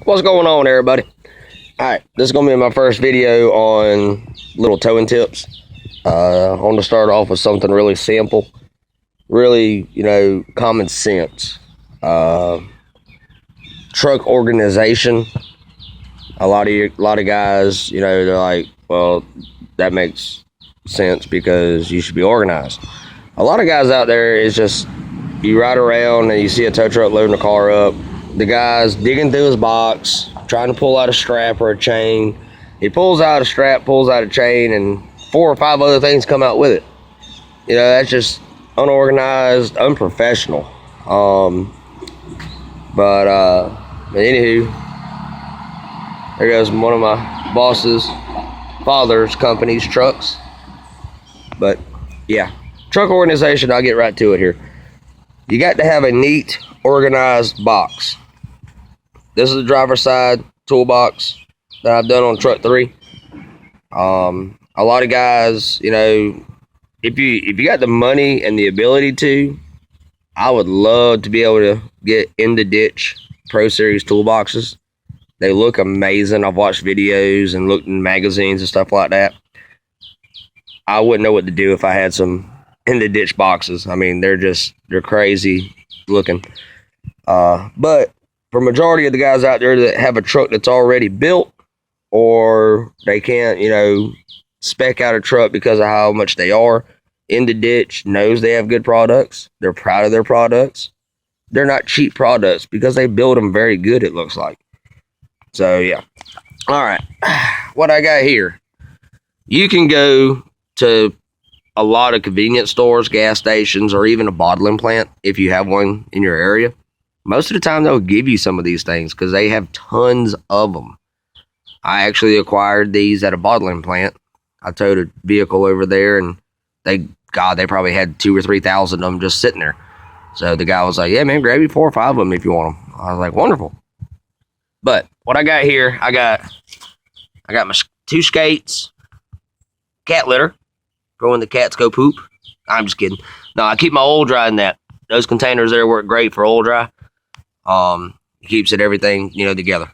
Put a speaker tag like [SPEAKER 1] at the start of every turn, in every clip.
[SPEAKER 1] What's going on, everybody? Alright, this is going to be my first video on little towing tips. I want to start off with something really simple, really, common sense. Truck organization. A lot of guys, they're like, well, that makes sense because you should be organized. A lot of guys out there is just, you ride around and you see a tow truck loading a car up. The guy's digging through his box, trying to pull out a strap or a chain. He pulls out a strap, pulls out a chain, and 4 or 5 other things come out with it. That's just unorganized, unprofessional. But anywho, there goes one of my boss's father's company's trucks. But yeah, truck organization, I'll get right to it here. You got to have a neat, organized box. This is the driver's side toolbox that I've done on truck 3. A lot of guys, if you got the money and the ability to, I would love to be able to get In the Ditch Pro Series toolboxes. They look amazing. I've watched videos and looked in magazines and stuff like that. I wouldn't know what to do if I had some In the Ditch boxes. I mean, they're crazy looking. But for majority of the guys out there that have a truck that's already built, or they can't, spec out a truck because of how much they are, In the Ditch knows they have good products. They're proud of their products. They're not cheap products because they build them very good, it looks like. So, yeah. All right. What I got here. You can go to a lot of convenience stores, gas stations, or even a bottling plant if you have one in your area. Most of the time, they'll give you some of these things because they have tons of them. I actually acquired these at a bottling plant. I towed a vehicle over there, and they probably had 2,000 or 3,000 of them just sitting there. So the guy was like, yeah, man, grab you 4 or 5 of them if you want them. I was like, wonderful. But what I got here, I got my 2 skates, cat litter, for when the cats go poop. I'm just kidding. No, I keep my oil dry in that. Those containers there work great for oil dry. It keeps everything, together.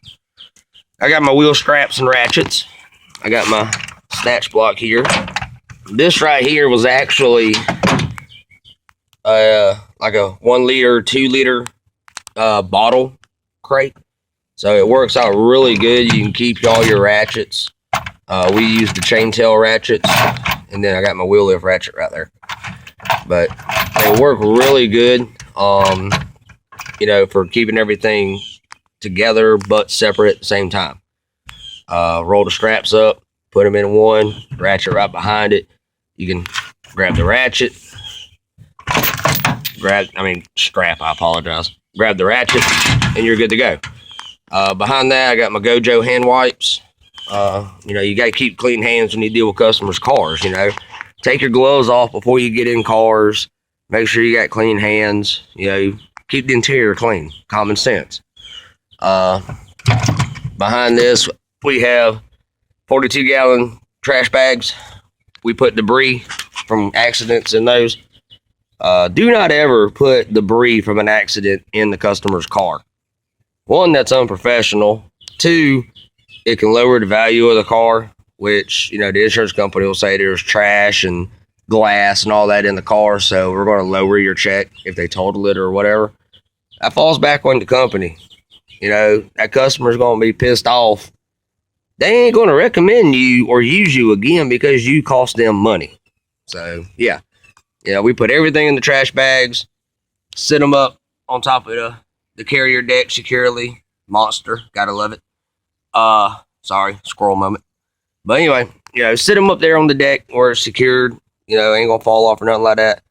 [SPEAKER 1] I got my wheel straps and ratchets. I got my snatch block here. This right here was actually like a 1 liter, 2 liter bottle crate. So it works out really good. You can keep all your ratchets. We use the chain tail ratchets, and then I got my wheel lift ratchet right there. But they work really good, for keeping everything together but separate at the same time. Roll the straps up, put them in one, ratchet right behind it. You can grab the ratchet, strap, I apologize. Grab the ratchet, and you're good to go. Behind that, I got my Gojo hand wipes. You got to keep clean hands when you deal with customers' cars, Take your gloves off before you get in cars. Make sure you got clean hands. Keep the interior clean. Common sense. Behind this, we have 42-gallon trash bags. We put debris from accidents in those. Do not ever put debris from an accident in the customer's car. 1, that's unprofessional. 2, it can lower the value of the car, which, the insurance company will say there's trash and glass and all that in the car, so we're going to lower your check if they total it or whatever. That falls back on the company. That customer's going to be pissed off. They ain't going to recommend you or use you again because you cost them money. So, yeah. We put everything in the trash bags, sit them up on top of the carrier deck securely. Monster. Gotta love it. Sorry, squirrel moment. But anyway, sit them up there on the deck where it's secured. Ain't gonna fall off or nothing like that.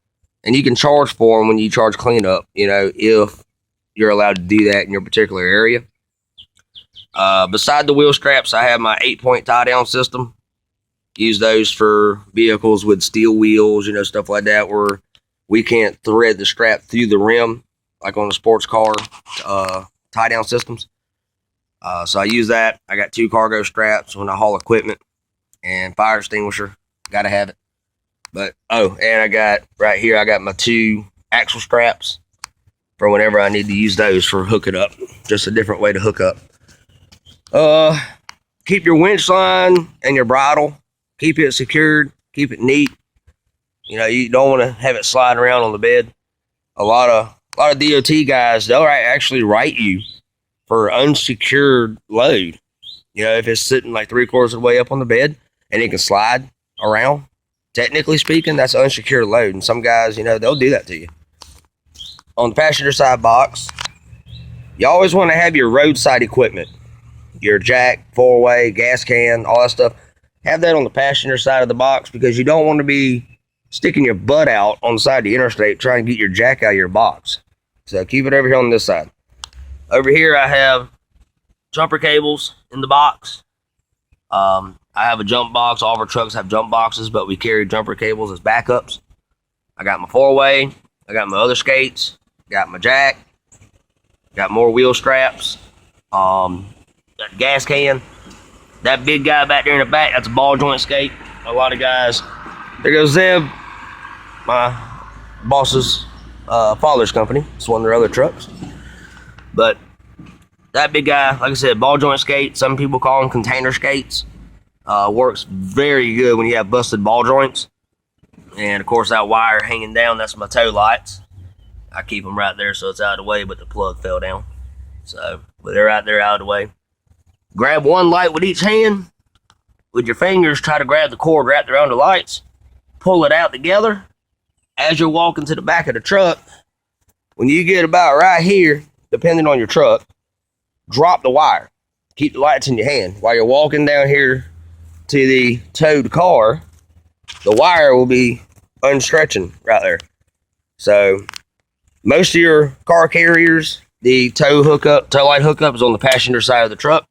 [SPEAKER 1] And you can charge for them when you charge cleanup, if you're allowed to do that in your particular area. Beside the wheel straps, I have my 8-point tie-down system. Use those for vehicles with steel wheels, stuff like that, where we can't thread the strap through the rim, like on a sports car tie-down systems. So I use that. I got 2 cargo straps when I haul equipment, and fire extinguisher. Got to have it. But, and I got, right here, I got my 2 axle straps for whenever I need to use those for hooking up. Just a different way to hook up. Keep your winch line and your bridle. Keep it secured. Keep it neat. You know, you don't want to have it sliding around on the bed. A lot of DOT guys, they'll actually write you for unsecured load. You know, if it's sitting like 3/4 of the way up on the bed and it can slide around, technically speaking, that's unsecured load. And some guys, you know, they'll do that to you. On the passenger side box, you always want to have your roadside equipment. Your jack, four-way, gas can, all that stuff. Have that on the passenger side of the box because you don't want to be sticking your butt out on the side of the interstate trying to get your jack out of your box. So keep it over here on this side. Over here I have jumper cables in the box. I have a jump box. All of our trucks have jump boxes, but we carry jumper cables as backups. I got my four-way. I got my other skates. Got my jack. Got more wheel straps. Got the gas can. That big guy back there in the back, that's a ball joint skate. A lot of guys. There goes Zeb, my boss's father's company. It's one of their other trucks. But that big guy, like I said, ball joint skate. Some people call them container skates. Works very good when you have busted ball joints. And of course that wire hanging down, that's my tow lights. I keep them right there so it's out of the way, but the plug fell down. So, but they're out there out of the way. Grab one light with each hand. With your fingers, try to grab the cord wrapped around the lights. Pull it out together. As you're walking to the back of the truck, when you get about right here, depending on your truck, drop the wire. Keep the lights in your hand. While you're walking down here to the towed car, the wire will be unstretching right there. So, most of your car carriers, the tow light hookup is on the passenger side of the truck.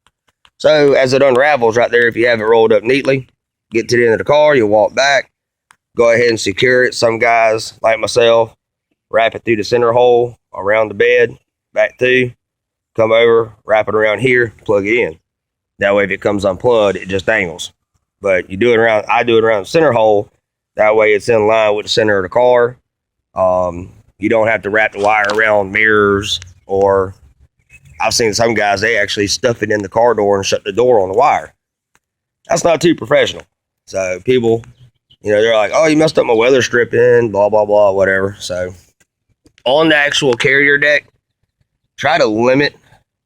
[SPEAKER 1] So as it unravels right there, if you have it rolled up neatly, get to the end of the car, you walk back, go ahead and secure it. Some guys, like myself, wrap it through the center hole, around the bed, back through, come over, wrap it around here, plug it in. That way if it comes unplugged, it just dangles. But you do it around, I do it around the center hole. That way it's in line with the center of the car. You don't have to wrap the wire around mirrors, or I've seen some guys, they actually stuff it in the car door and shut the door on the wire. That's not too professional. So people, you know, they're like, oh, you messed up my weather stripping, blah, blah, blah, whatever. So on the actual carrier deck, try to limit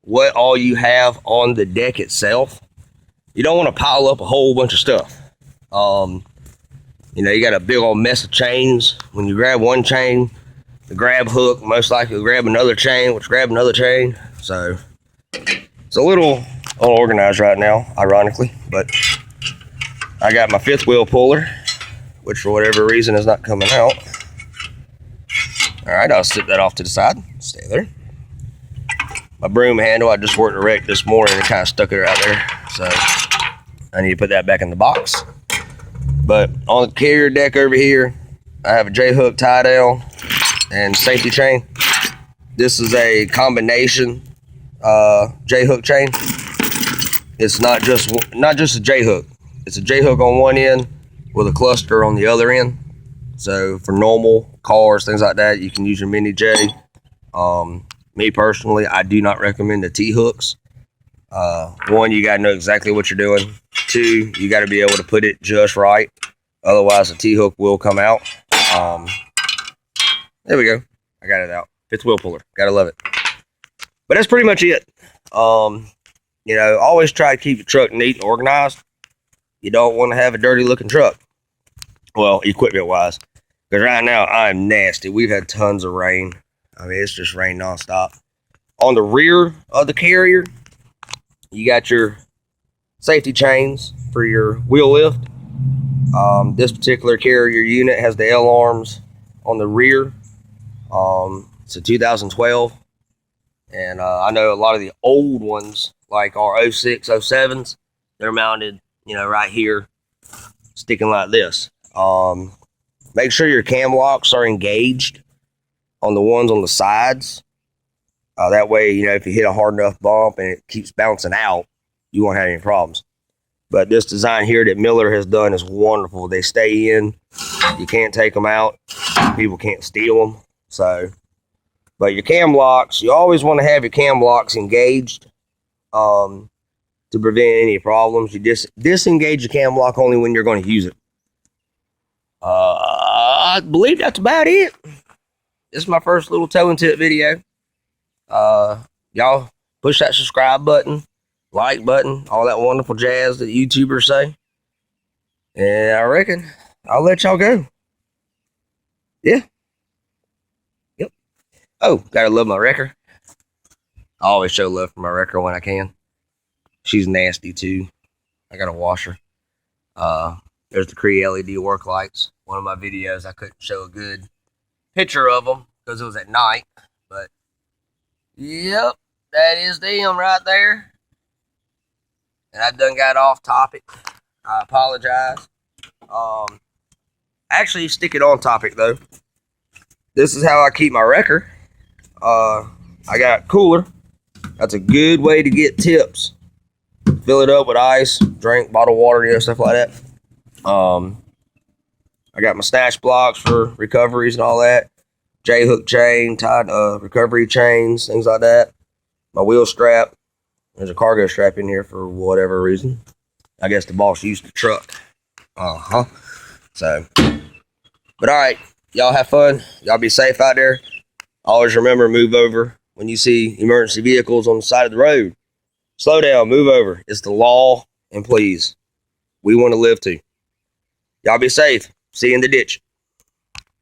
[SPEAKER 1] what all you have on the deck itself. You don't want to pile up a whole bunch of stuff. You know, you got a big old mess of chains. When you grab one chain, the grab hook most likely will grab another chain, which grab another chain. So it's a little unorganized right now, ironically, but I got my fifth wheel puller, which for whatever reason is not coming out. All right, I'll sit that off to the side. Stay there. My broom handle, I just worked a wreck this morning and kind of stuck it right there. So I need to put that back in the box. But on the carrier deck over here, I have a J-hook tie down and safety chain. This is a combination J-hook chain. It's not just a J-hook. It's a J-hook on one end with a cluster on the other end. So for normal cars, things like that, you can use your mini J. Me personally, I do not recommend the T-hooks. One, you got to know exactly what you're doing. Two, you got to be able to put it just right. Otherwise, the T-hook will come out. There we go. I got it out. Fifth wheel puller. Gotta love it. But that's pretty much it. You know, always try to keep your truck neat and organized. You don't want to have a dirty looking truck. Well, equipment wise. Because right now, I'm nasty. We've had tons of rain. I mean, it's just rain nonstop. On the rear of the carrier, you got your safety chains for your wheel lift. This particular carrier unit has the L-arms on the rear. It's a 2012. And I know a lot of the old ones, like our 06, 07s, they're mounted, you know, right here, sticking like this. Make sure your cam locks are engaged on the ones on the sides. That way, you know, if you hit a hard enough bump and it keeps bouncing out, you won't have any problems. But this design here that Miller has done is wonderful. They stay in. You can't take them out. People can't steal them. So, but your cam locks, you always want to have your cam locks engaged. to prevent any problems. You disengage the cam lock only when you're going to use it. I believe that's about it. This is my first little toe and tip video. Y'all push that subscribe button, like button, all that wonderful jazz that YouTubers say. And I reckon I'll let y'all go. Yeah. Yep. Oh, gotta love my wrecker. I always show love for my wrecker when I can. She's nasty too. I gotta wash her. There's the Cree LED work lights. One of my videos, I couldn't show a good picture of them because it was at night. But, yep, that is them right there. And I done got off topic. I apologize. Actually, stick it on topic, though. This is how I keep my wrecker. I got cooler. That's a good way to get tips. Fill it up with ice, drink, bottled water, stuff like that. I got my snatch blocks for recoveries and all that. J-hook chain, tied recovery chains, things like that. My wheel strap. There's a cargo strap in here for whatever reason. I guess the boss used the truck. So, but all right, y'all have fun. Y'all be safe out there. Always remember, move over when you see emergency vehicles on the side of the road. Slow down, move over. It's the law, and please, we want to live too. Y'all be safe. See you in the ditch.